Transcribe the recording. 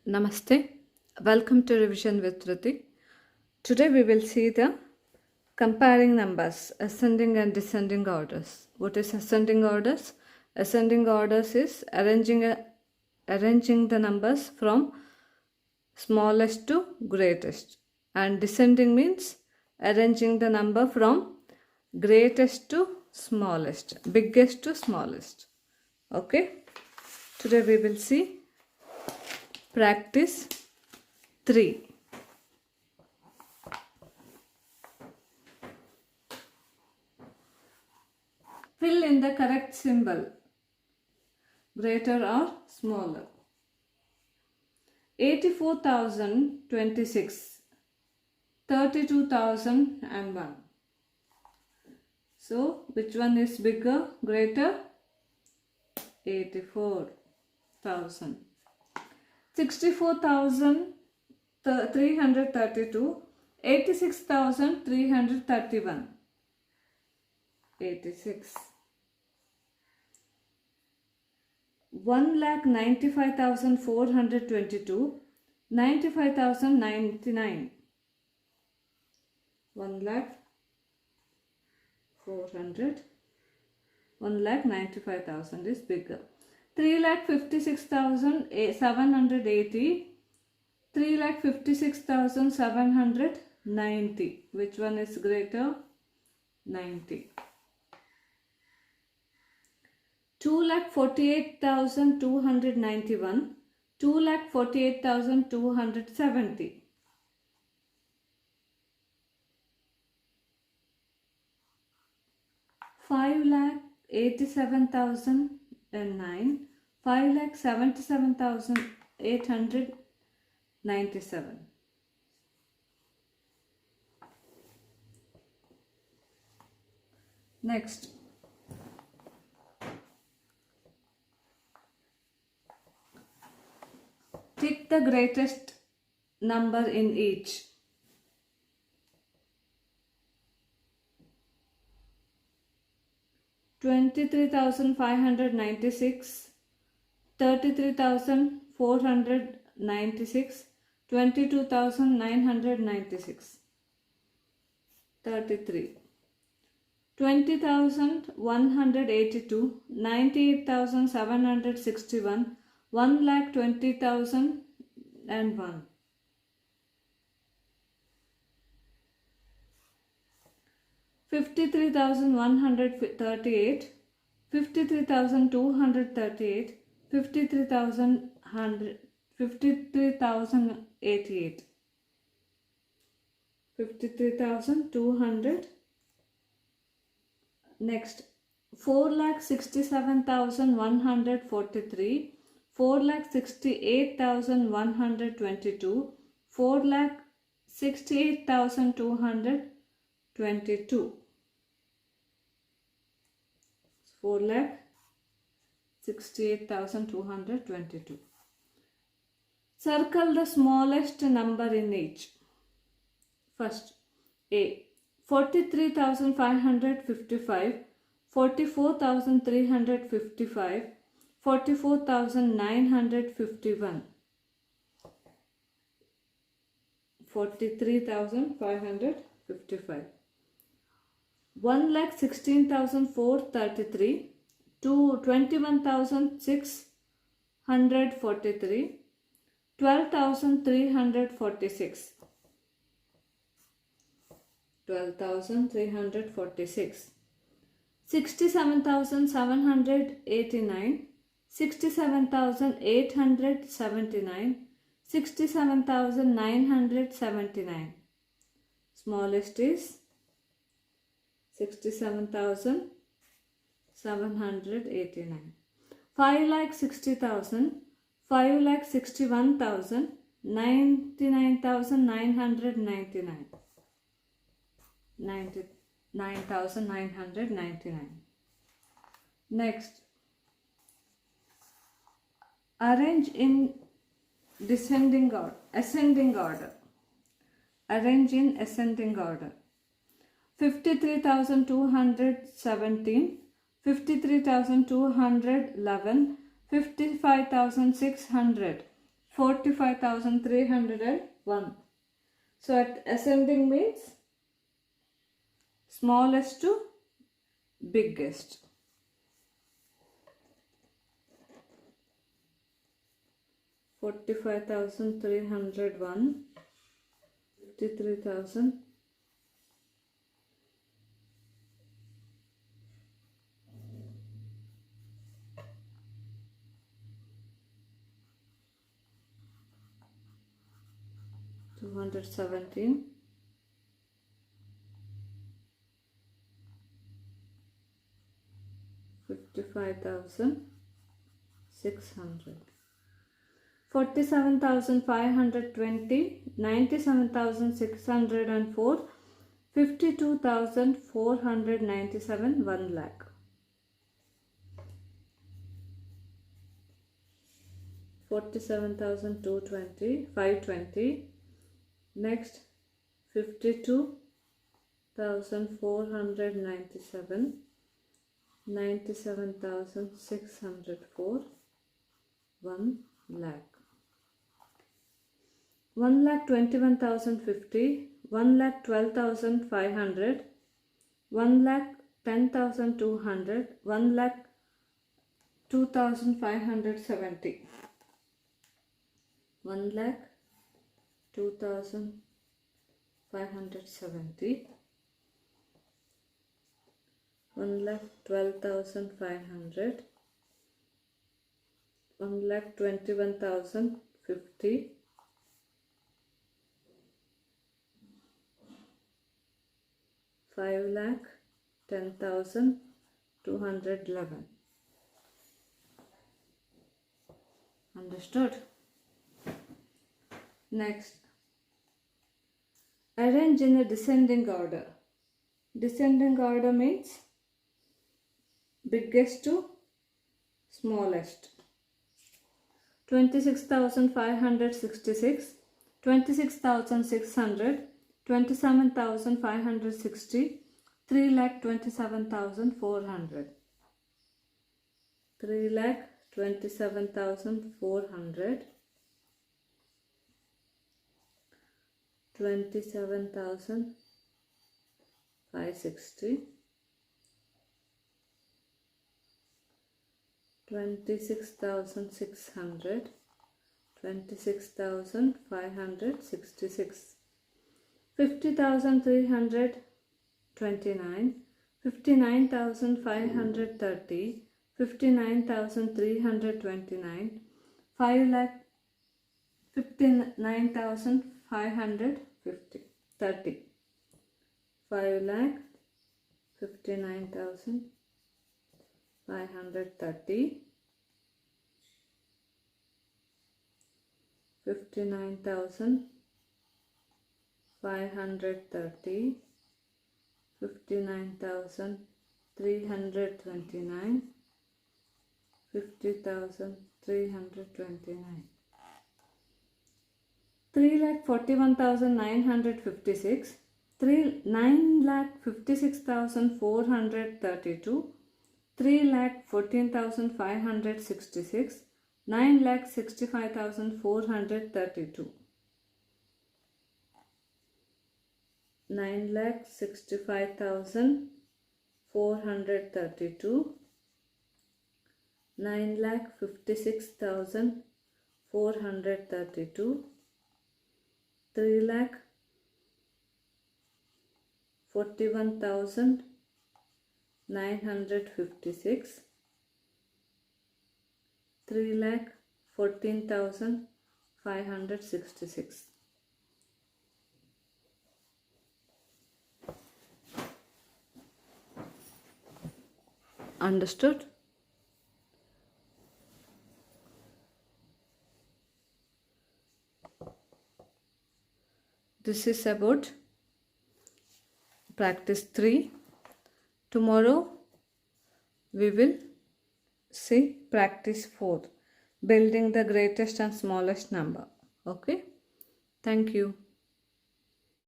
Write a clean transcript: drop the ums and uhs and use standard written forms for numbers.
Namaste. Welcome to Revision with Vrithi. Today we will see the comparing numbers, ascending and descending orders. What is ascending orders? Ascending orders is arranging the numbers from smallest to greatest, and descending means arranging the number from greatest to smallest, biggest to smallest. Okay. Today we will see practice 3. Fill in the correct symbol, greater or smaller. 84,026, 32,001. So, which one is bigger, greater? 84,000. 64,332, 86,331. 86. 1,95,422, 95,099. 1,95,000 is bigger. 3,56,780, 3,56,790. Which one is greater? 90. 2,48,291, 2,48,270. 5,87,009, 5,77,897. Next, tick the greatest number in each. $23,596, 33,496, 22,996. 33. 20,182, 98,761, 1,20,001. 53,138, 53,238, 53,088, 53,200. Next, 4,67,143, 4,68,122, 4,68,222. 4,68,222. Circle the smallest number in each. First, A. 43,555, 44,355, 44,951. 43,555. 1,16,433, 21,643, 12,346. 12,346. 67,789, 67,879, 67,979. Smallest is 67,789. 5,60,000, 5,61,000, 99,999. 99,999. Next, arrange in ascending order. Arrange in ascending order. 53,217, 53,211, 55,600, 45,301. So at ascending means smallest to biggest. $45,301, $53,000, $217, $55,600, $47,520, $97,604, $52,497, 1 lakh. $47,520. Next, 52,497, 97,604, 1 lakh. 1,21,050, 1,12,500, 1,10,200, 1,02,570, 1,02,570, 1,12,500, 1,21,050, 5,10,211. Understood? Next, arrange in a descending order. Descending order means biggest to smallest. 26,566, 26,600, 27,560, 3,27,400, 3,27,400, 27,560, 26,600, 26,566, 50,329, 59,530, 59,329, 5,59,550, 30, 5,59,530, 59,530, 59,329, 50,329, 3,41,956, 9,56,432, 3,14,566, 9,65,432, 9,65,432, 9,56,432, 3,41,956, 3,14,566. Understood? This is about practice 3. Tomorrow we will see practice 4, building the greatest and smallest number. Okay? Thank you.